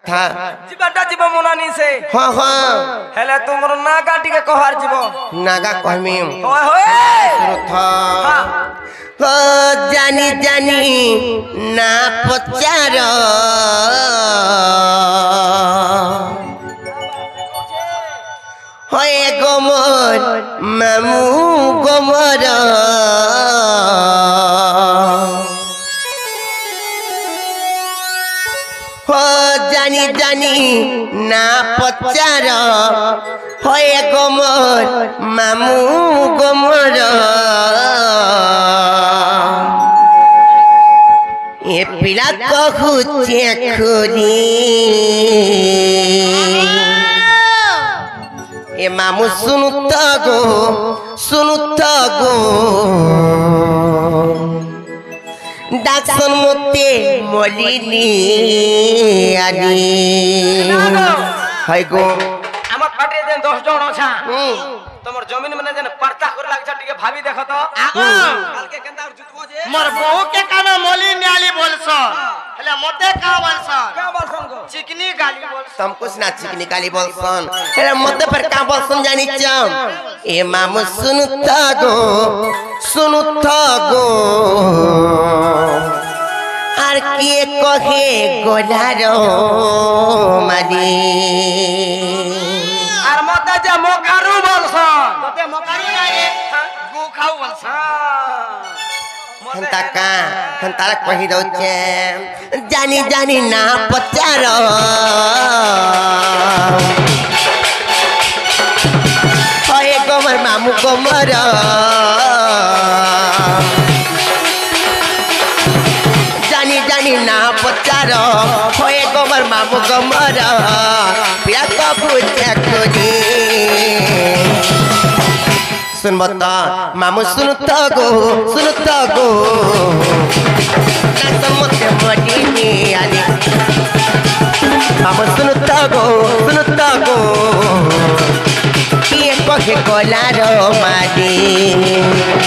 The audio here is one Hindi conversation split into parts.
था जीवाटा जीव मनानी से हाँ हाँ हेले तुमर नागा टिके कहर जीव नागा कहमी होय होय था हो जानी जानी ना पचार होए गोमर मामू गोमर हो जानी जानी ना पचार होए गोमर मामू गोमर ये पिला कहूचे खुरी ये मामू सुनुता गो डाक्सन मोते मलिनी आनी हाय गो हमर पाटे देन 10 जण अछा तमर जमीन में जने पर्चा कर लाग छ टिके भाभी देख तो काल के केंदा जुतबो जे मोर बहु के काना मोली न्याली बोलस हले मते का बोलस क्या बोलसन गो चिकनी गाली बोलस तुम कुछ ना चिकनी गाली बोलसन हेरे मते पर का बोलसन जानी चम ए मामू सुनुता गो आर के कहे गोलारो मानी आर मते जे मोकारू बोलसन तते मकारी नागे गु खाऊ बोलस हंता का हंतारा कहि दो छे जानी जानी ना पचार होए गोमर मामू गोमर जानी जानी ना पचार होए गोमर मामू गोमर पिया को पूछे खुदी सुन बता मामू सुनता गो ना समझते मडीनी आली मामू सुनता गो ये कहे कोलारो माडी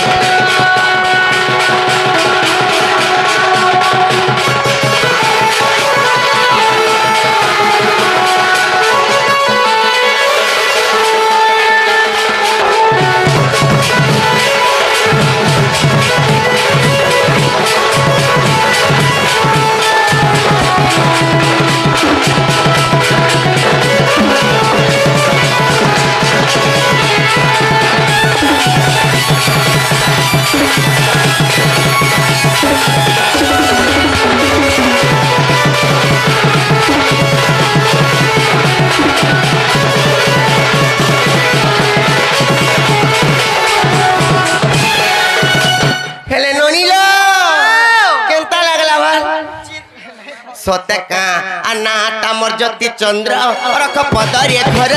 सतका अनाटा मोर ज्योति चंद्र रख पदरे घर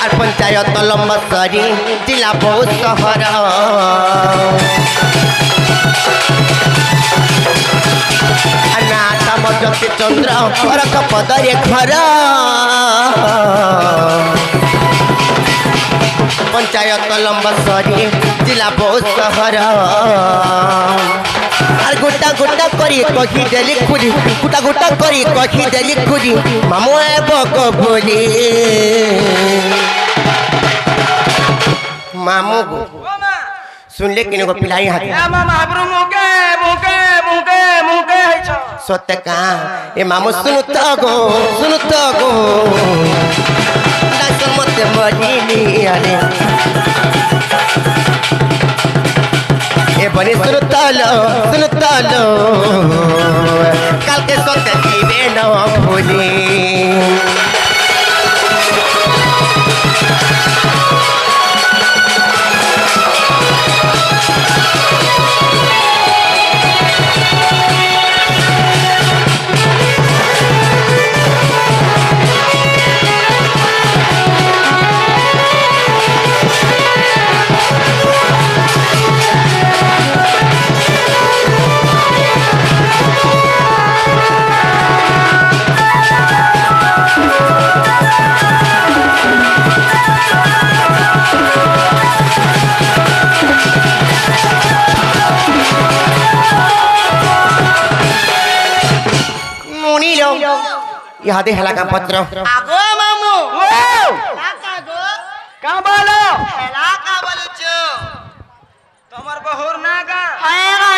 आर पंचायत लंबसरी जिला बहुत शहर अनाटा मोर ज्योति चंद्र रख पदरे घर पंचायत लंबसरी जिला बहुत शहर আর গোটা গোটা করি কখি দেলি খুরি গোটা গোটা করি কখি দেলি খুরি মামু বক বলি मामू सुनले किने को पिलाई हाथ ए मामा आबरू मुके मुके मुके मुके है छ सत्य का ए मामू सुनु तो गो दास मत मरिनी अरे ए बने सुनु तलो काल के सत्य जीवे न भूली इहादे हला का पत्र আগো মামু লাকা গো का बोलो লাকা বলছো তোমার বহুর না গা হায় রে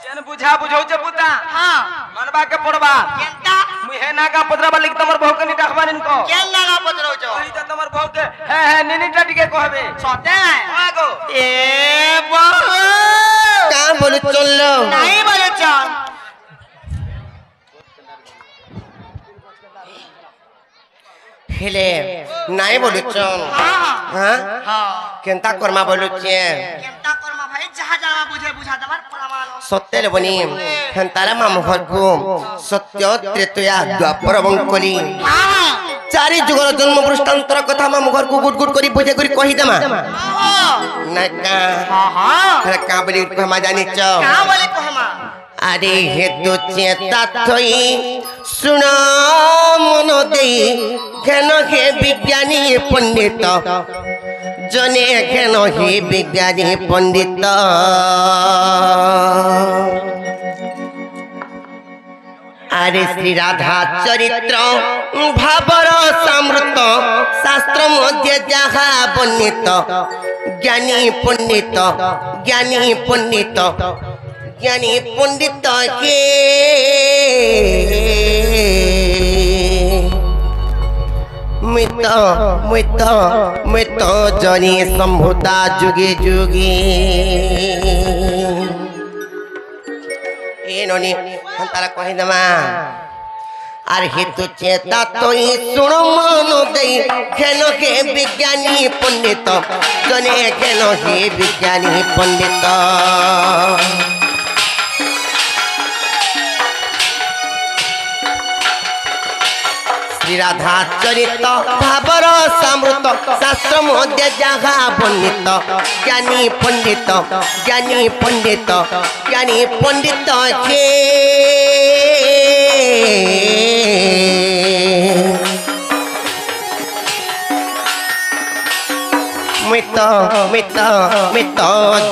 যেন বুঝা বুঝাও যে পুতা হ্যাঁ মানবা के पड़बा কেনটা मुई है ना का पत्र बालिक তোমার বহু के डाकबा इनको কেন লাগা পত্রছ ওই তো তোমার বহু के है निनीटा टिके कहबे সতে আগো এ বহু का बोले चलो নাই বলছ हेले नाई बोले चल হ্যাঁ हां হ্যাঁ केनता करमा बोले छे কেনটা করমা ভাই যাহা যাওয়া বুঝে বুঝা দেবার প্রমাণ सत्य बनी हंतारा मामू घर को सत्य त्रेतया द्वापर बंकली হ্যাঁ चारि जुगर जन्म वृत्तांतर कथा मामू घर को गुट गुट करी बुझे करी कहि देमा ना का হ্যাঁ का बोली कहमा जानी छ কা বলে কহমা अरे हेतु चेता थई सुन मन दे घेन हे विज्ञानी पंडित जने घेन हे विज्ञानी पंडित अरे श्री राधा चरित्र भावर समृत शास्त्र मध्य जहा वर्णित ज्ञानी पंडित ज्ञानी पंडित के मित जनी संभुता जुगे जुगे ए ननी तारा कहि दमा आर हेतु चेता तो सुन मन दे घेन के विज्ञानी पंडित जने घेन हे विज्ञानी पंडित श्री राधा चरित भावर समृत शास्त्र मध्य जहा वर्णित ज्ञानी पंडित के मित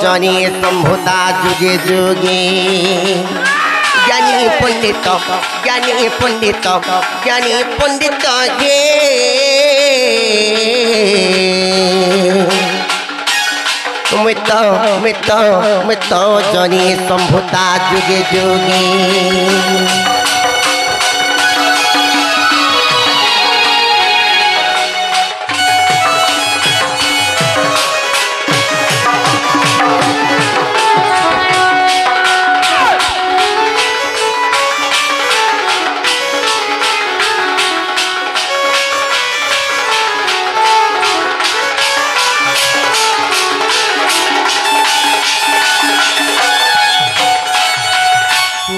जनी संभुता जुगे जुगे ज्ञानी पंडित के मित जनी संभुता जुगे जुगे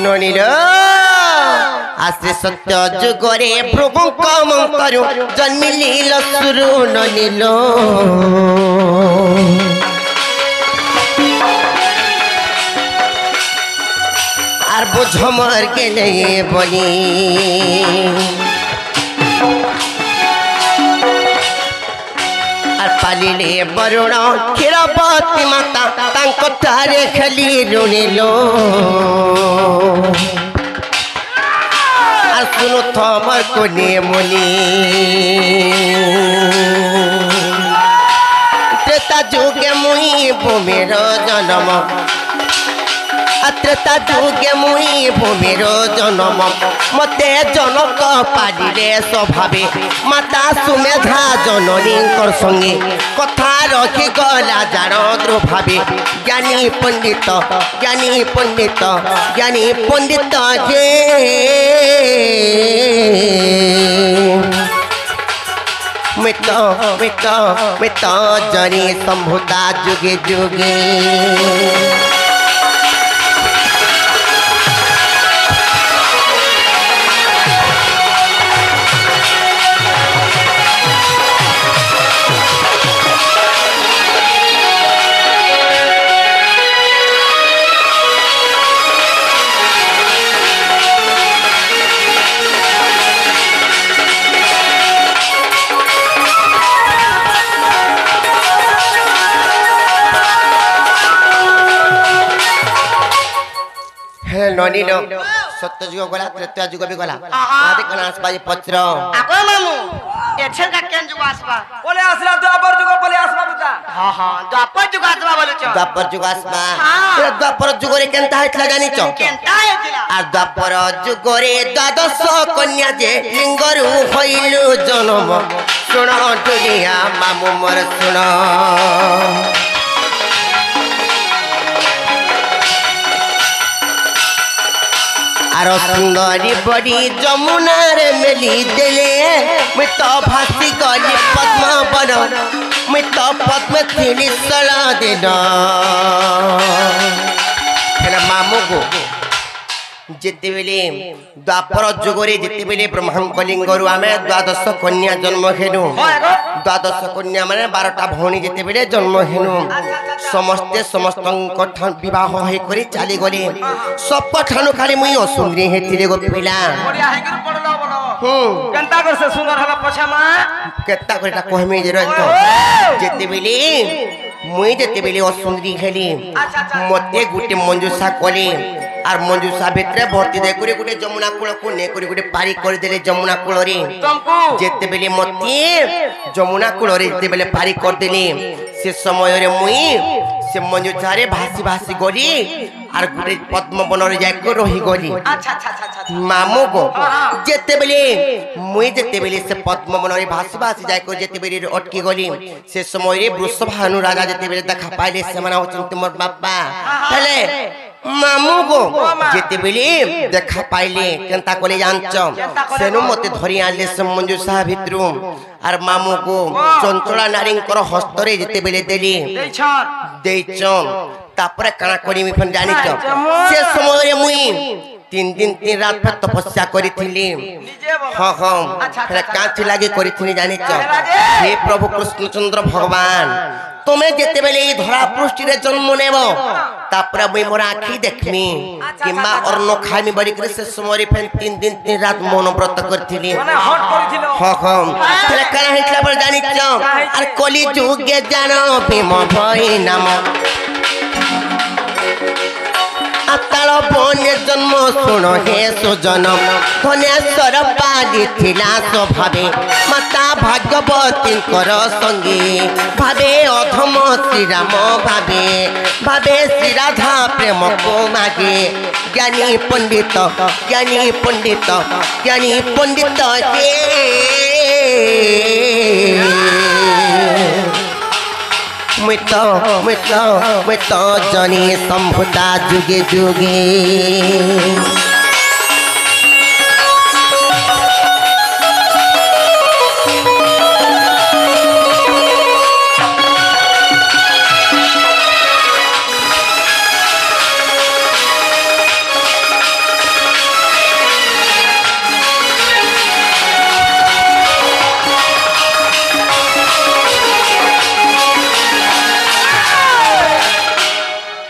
ननीर आश्रे सत्य जुगरे प्रभु मंत्रु जन्मिल सुरु ननील आर बुझ मर के नहीं बनी पालिले बरुण क्षीरवती माता तांको तारे खाली रुणिलो আর শুনো তোমার কোনে মনি ত্রেতা যুগে মুই ভূমির জন্ম ত্রেতা যুগে মুই ভূমির জন্ম মতে জনক পারিলে স্বভাবে মাতা সুমেধা জননীঙ্কর সঙ্গে কথা রখি গলা যার দ্রুভাবে জ্ঞানী পণ্ডিত কে मित जनी संभुता जुगे जुगे ननील सत्य जुग गला त्रेता जुग भी गला आहा। आदि कना आसबाजी पत्र आगो मामू एछे का केन जुग आसबा बोले आसला द्वापर जुग बोले आसबा बुता हां हां द्वापर जुग आसबा बोलुछ द्वापर जुग आसबा हाँ। ते द्वापर जुग रे केनता हेतला जानि छ केनता हेतिला আর দ্বাপর যুগরে দ্বাদশ কন্যা যে লিঙ্গরু হইলু জনম শুণ দুনিয়া মামু মোর শুণ আর সুন্দরী বড়ি যমুনারে মেলি দেলে মুই তো ভাসি গলি পদ্ম বন মুই তো পদ্ম থিলি সলা দিন হেলা মামু গো যেতেবেলে দ্বাপর যুগরে যেতেবেলে ব্রহ্মাঙ্ক লিঙ্গরু আমি দ্বাদশ কন্যা জন্ম হেনু দ্বাদশ কন্যা মানে 12টা ভৌণী যেতেবেলে জন্ম হেনু সমস্তে সমস্তଙ୍କ বিবাহ হই করে চালি গলে সব ঠানু খালি মুই অসুন্দরী হেতিলে গো পিলা বড়িয়া হেগির পড়লো বলো হুম কেনতা করছে সুন্দর হলো পছা মা কেতা কইটা কহমি যে রইতো যেতেবেলে মুই যেতেবেলে অসুন্দরী হেলি মতে গুটে মঞ্জুসা কলে আর মঞ্জুসা ভিতরে ভর্তি দেয় করে গুটে যমুনা কূলকু নে করে গুটে পারি করে দেলে যমুনা কূলরে तुमको যেতেবেলে মতে যমুনা কূলরে যেতেবেলে পারি করে দেলে সে সময়রে মুই সে মঞ্জুসারে ভাসি ভাসি গলি আর গুটে পদ্মবনরে যাই কো রহি গলি अच्छा अच्छा अच्छा अच्छा মামু গো যেতেবেলে মুই যেতেবেলে সে পদ্মবনরে ভাসি ভাসি যাই কো যেতেবেলে অটকি গলি সে সময়রে বৃষভানু রাজা যেতেবেলে দেখা পাইলে সেমানা হচ্ছেন তোমার বাবা হেলে মামু গো যেতেবেলে দেখা পাইলে কেনতা কলে জানছ সেনু মতে ধরি আনলে সে মঞ্জুসা ভিতরু আর মামু গো চঞ্চলা নারীঙ্কর হস্তরে যেতেবেলে দেলি দেইছন ଦେଇଛ ତାପରେ କାଣା କରିମି ଫେନ୍ ଜାଣିଛ ସେ ସମୟରେ ମୁଇଁ 3 ଦିନ 3 ରାତ ଫେର୍ ତପସ୍ୟା କରିଥିଲି নিজে বলো ହଁ ହଁ ଆଚ୍ଛା, ଫେର୍ ଆଚ୍ଛା, କାଞ୍ଚି ଲାଗି କରିଥିଲି ଜାଣିଛ ହେଲା ଯେ? ହେ ପ୍ରଭୁ କୃଷ୍ଣଚନ୍ଦ୍ର ଭଗବାନ ତୁମେ ଯେତେବେଳେ ଏଇ ଧରା ପୃଷ୍ଠିରେ ଜନ୍ମ ନେବ ତାପରେ ମୁଇଁ ମୋର ଆଖି ଦେଖମି କିମ୍ବା ଅନ୍ନ ଖାଇମି ବୋଲିକରି ସେ ସମୟରେ ଫେନ୍ 3 ଦିନ 3 ରାତ ମୌନ ବ୍ରତ କରିଥିଲି মানে হট করেছিল ହଁ ହଁ ଫେର୍ କାଣା ହେଇଥିଲା ବୋଲେ ଜାଣିଛ ଆର୍ କଲି ଯୁଗେ ଜାଣ ଭୀମ ଭଇ ନାମ আতাল বনে জন্ম শুণ হে সুজন ধনেশ্বর পালি থিলা স্বভাবে মাতা ভাগ্যবতীঙ্কর সঙ্গী ভাবে অধম শ্রীরাম ভাবে ভাবে শ্রীরাধা প্রেমকো মাগে জ্ঞানী পণ্ডিত জ্ঞানী পণ্ডিত জ্ঞানী পণ্ডিত হে मैं तो जनी संभुता जुगे जुगे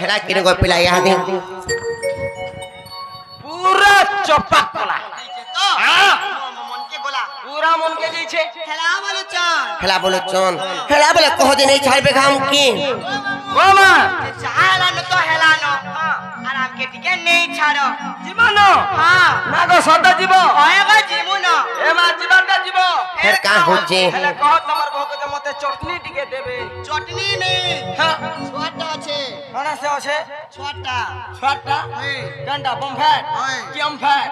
हेरा किने गो पिला यहाँ दे पूरा चपाक कला मन के गोला पूरा मन के जैसे खेला बोलुछ हेला बोले कह दे नहीं छाड़ पे काम की ओ मां चाहला न तो हेला न आराम के टिके नहीं छाड़ो जीवन हां ना गो सदा जीव होएगा जीवन ए मां जीवन का जीव फिर का होचे हेले कह तमर भोग के मते चटनी टिके देबे चटनी नहीं हां छोटा আছে कोना से আছে छोटा ছটা গন্ডা বমফাট কি অমফাট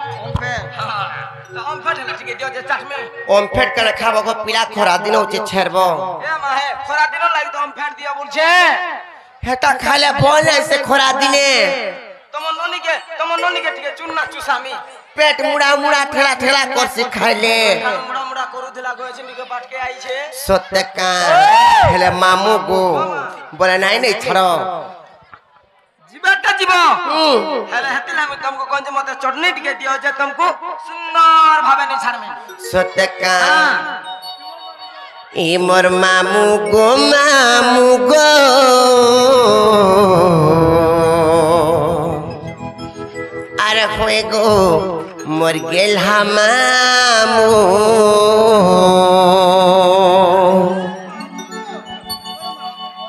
हां तो অমফাট হেলা টিকে দিও যে চাট মে ओमफेट करे खाबो गो पिला खरा दिन होचे छेरबो ए मां हे खरा दिन लागि तो অমফাট दिया बोलछे हेता खाले बोले से खरा दिने तमन ननी के टिके चुन्ना चुसामी पेट मुड़ा मुड़ा ठेला ठेला कर से खाइले मुड़ा मुड़ा करूथिला गयछि निके बाट के आई छे सत्य का हेले मामू गो बोले नहीं नहीं छड़ो जीवटा जीव हेले हेतिला हम तुमको कोन जे मते चटनी टिके दियो जे तुमको सुंदर भाबे नहीं छाड़मे सत्य का ए मोर मामू गो अरे होए गो मोर गेल मामू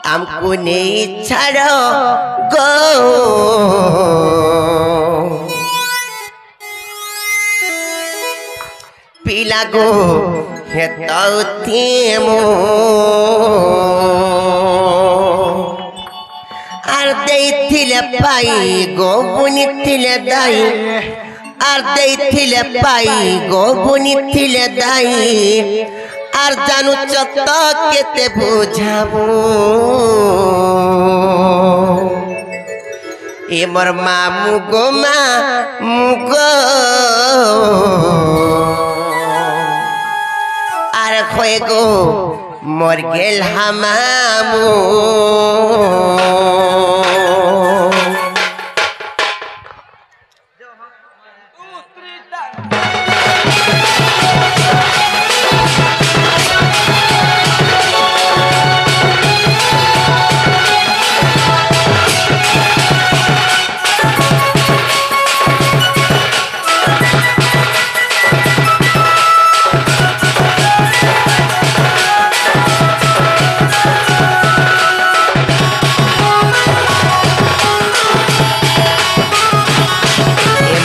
हमको नहीं छाड़ो गो पिला गो हेतौथिमो আর দেইছিলে পাই গো বুনিছিলে দাই আর দেইছিলে পাই গো বুনিছিলে দাই আর জানু চত কেতে বুঝাবো এ মোর মামু গো গো আর খয়ে গো মর গেল হামামু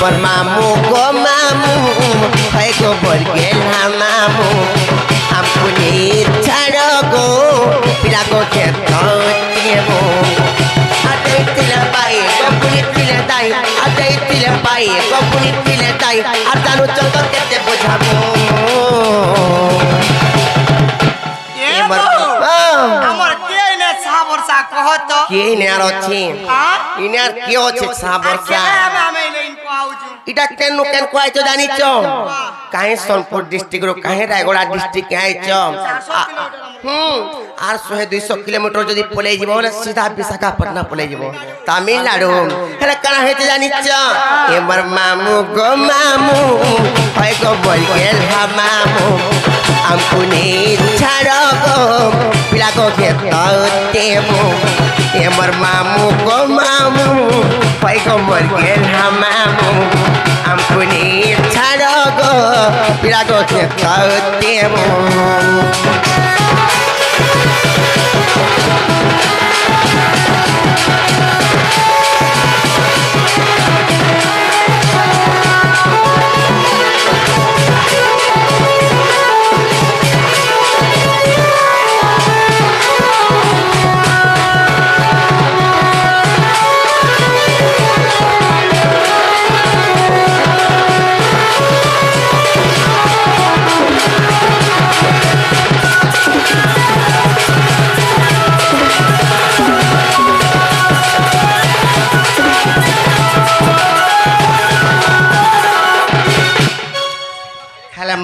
मोर मामू गो मामू है गो बोल गेल मामू हमको छाड़ो गो पिला गो खेतो आते तिले पाई गो पुनी तिले दाई आते तिले पाई गो पुनी तिले दाई আর জানো চত কেতে বুঝাবো আমার কে নে সাবরসা কহত কে নে আর আছে ইনার কি আছে সাবরসা इटा केन केन कोआइतो जानिच काहे सोनपुर डिस्ट्रिक्ट रो काहे रायगढ़ डिस्ट्रिक्ट के आइच आर 100-200 किलोमीटर जदी पले जिवो बोले सीधा विशाखापट्टनम पले जिवो तमिलनाडु हेले कना हेते जानिच एमर मामू गो मामू होय गो बोल गेल हा मामू हमकुनी छाड़ो गो पिला गो खेतौतेमो एमर मामू गो मामू होय गो बोल गेल हा मामू हमकुनी छाड़ो गो पिला गो खेतौतेमो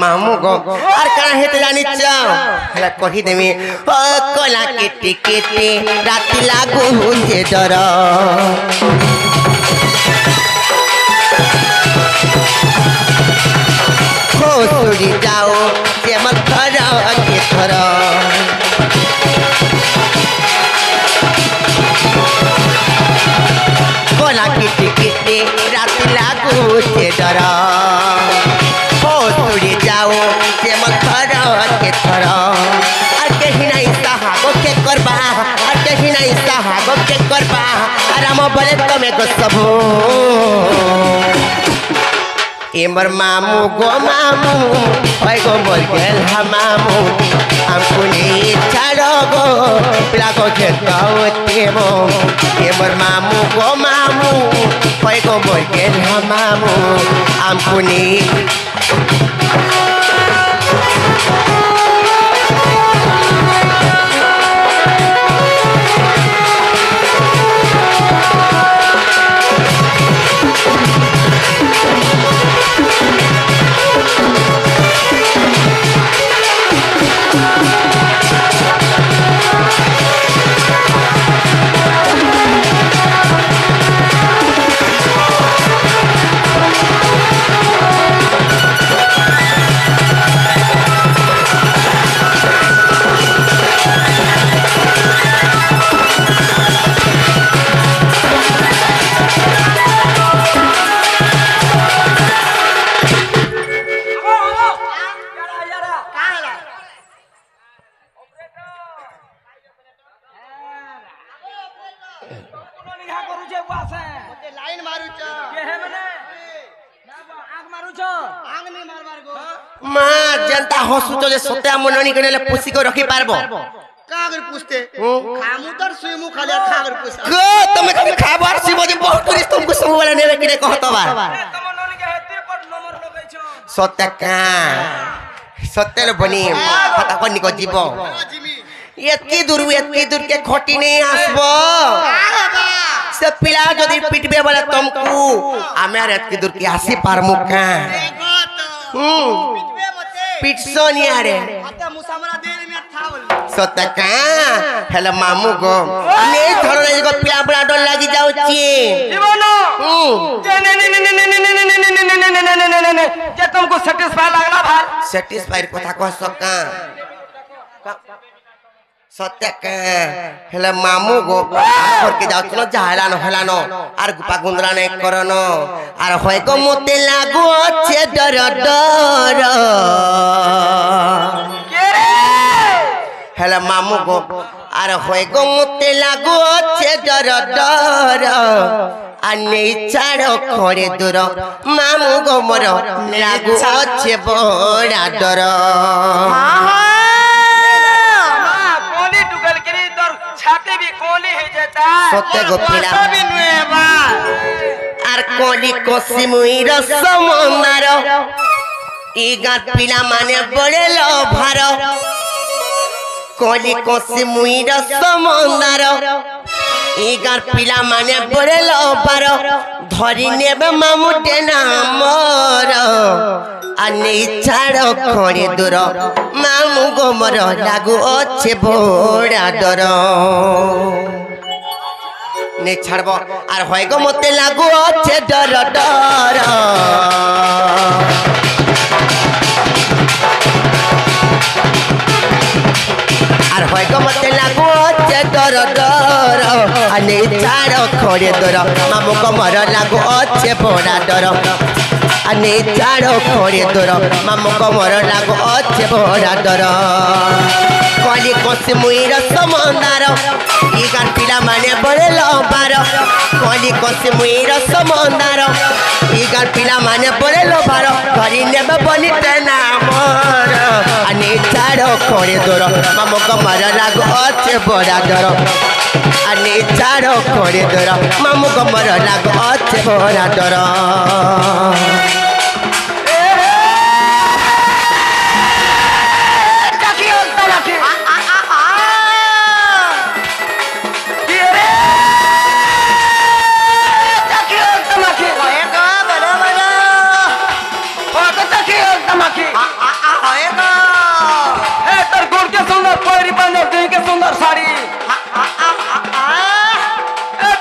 मामू गो और कना हेते जानि चाओ हला कहि देमी ओ कोला केटी केटी राती लागू हुजे डर हो सुड़ी जाओ जे मत थरा के थरा कोला केटी केटी राती लागू हुजे डर उड़ी जाओ जे मखर के थर और कहीं नहीं सहा गो के करबा और कहीं नहीं सहा गो के करबा और हम बोले तमे गो सबो एमर मामू गो मामू होय गो बोल गेल हा मामू हमको छाड़ो गो पिला गो खेतौतेमो एमर मामू गो मामू होय गो बोल गेल हा मामू हमको जनता हसुच जे सत्या मननी कनेले पुसी को रखी पारबो कागर पूछते खामु तर सुइमु खाली खागर पूछ को तुम खाली खाबार सिबो जे बहुत टूरिस्ट तुमको सब वाला नेवे किने कहतो बा तमन ननी के हेते पर नंबर लगै छ सत्य का सत्य बनी पता कोनी को जीवो एतकी दूर के खोटी नहीं आसबो से पिला जदी पिटबे वाला तुमको आमे एतकी दूर के आसी पारमु का पिटबे मते पिटसोनी आरे आता मुसामरा देर में थावल सतका हेला मामू गो ने थोड़ा नहीं को पिया बड़ा डर लागी जाऊ छी जीवनो जे ने जे तुमको सैटिस्फाई लागला भाई सैटिस्फाई कथा कह सका सतका हेला मामू गो आखर के जाऊ नो झालानो हेलानो आर गुपा गुंदरा ने करनो आर होय को मोते लागो छे डर डर के रे हेला मामू गो आर होय गो मोते लागो छे डर डर आने छाड़ो खोरे दूर मामू गो मोर लागो छे बड़ा डर कोली टुकल करी तोर छाते भी कोली हो जाता सत्य गो पिला भी नुए बा आर कोली कोसी मुईर समंदर ई गात पिला माने बड़े लो भार कोली कोसी मुईर समंदर ई गात पिला माने बड़े लो भार धरी नेबे मामू डेना मोर आने छाड़ो खोरे दूर मामू गो मोर लागू अच्छे बड़ा डर ने छाड़बो आर होय गो मते लागू अच्छे डर डर आर होय गो मते लागू अच्छे डर डर आने छाड़ो खोरे दूर मामू गो मोर लागू अच्छे बड़ा डर आने छाड़ो खोरे दूर मामू गो मोर लागू अच्छे बड़ा डर कोली कोसी मुईर समंदर ई गान पिला माने बड़े लोभार कोली कोसी मुईर समंदर ई गान पिला माने बड़े लोभार घरी नेबे बनी तेना मोर आने छाड़ो खोरे दूर मामू गो मोर लागू अच्छे बड़ा डर आने छाड़ो खोरे दूर मामू गो मोर लागू अच्छे बड़ा डर सुंदर साड़ी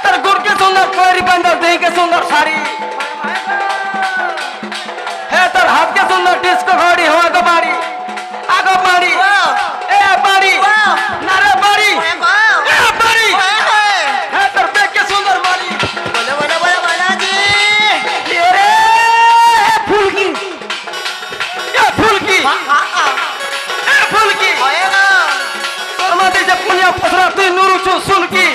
तर गुड़ के सुंदर कोरी बंदर दे के सुंदर साड़ी है तर हाथ के सुंदर डिस्को घड़ी हो आगो बाड़ी ए बाड़ी नारे बाड़ी ए बाड़ी है तर देख के सुंदर बाड़ी बोला जी ये रे फूल की ए फूल की होएगा मते जब पुनिया पसरा तू नूरू चो सुन की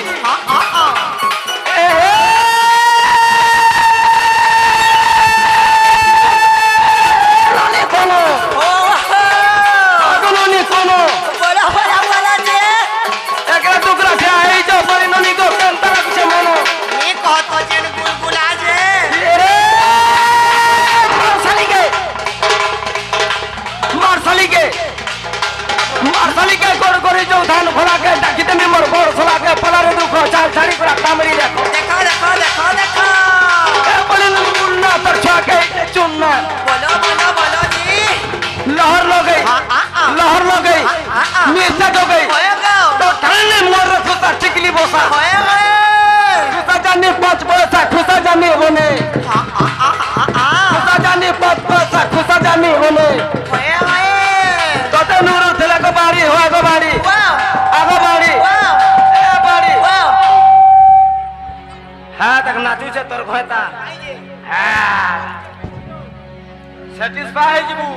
बोला जी एकरा टुकड़ा से आई जो बड़ी ननी को कंता कुछ मानो ये कहतो जेन बुलबुला जे रे मारसाली के गोड़ गोड़ी जो धान भरा के डाकिते में मोर गोड़ सला के पलारे दुखो चाल छाड़ी पूरा कामरी देखो देखो ए बोले मुन्ना तर छा के चुनना बोलो जी लहर लो गई मिर्चा जो गई होएगा तो ठाने मोर खुसा चिकली बोसा होएगा खुसा जाने पांच बोसा खुसा जाने होने खुसा जाने पांच बोसा खुसा जाने होने होएगा तो ते नूरू थला को बाड़ी हो आगो बाड़ी ए बाड़ी हाँ तक नाचू से तोर खोता हाँ सैटिस्फाई जीबू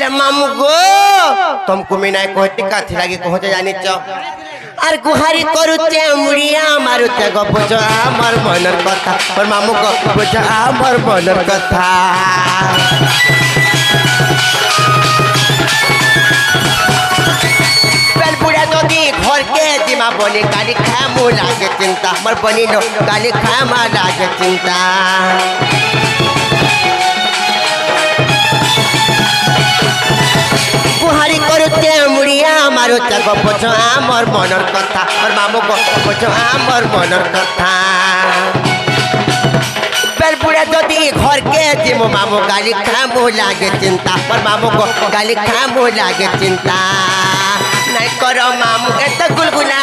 हेले मामू गो तुमको मैं नहीं कहती काथी लगी कहते जानी च আর গুহারি করুছে মুড়িয়া মারুছে গো বুঝো আমার মনের কথা ওর মামু গো বুঝো আমার মনের কথা বেল বুড়া যদি ঘরকে দিমা বনি গালি খামু লাগে চিন্তা আমার বনি নো গালি খামা লাগে চিন্তা গুহারি করুছে মুড়িয়া মারুছে গো বুঝো আমার মনের কথা ওর মামু গো বুঝো আমার মনের কথা বেল বুড়া যদি ঘরকে দিমু মামু গালি খামু লাগে চিন্তা ওর মামু গো গালি খামু লাগে চিন্তা নাই করো মামু এত গুলগুলা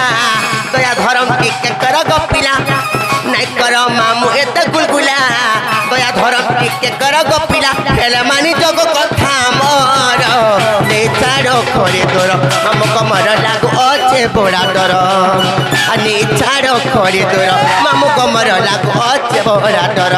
দয়া ধরম টিকে কর গপিলা নাই করো মামু এত গুলগুলা দয়া ধরম টিকে কর গপিলা হেলে মানি যোগ কথা মোর নে ছাড়ো খরে দর মামু কমর লাগু অছে বড়া দর নে ছাড়ো খরে দর মামু কমর লাগু অছে বড়া দর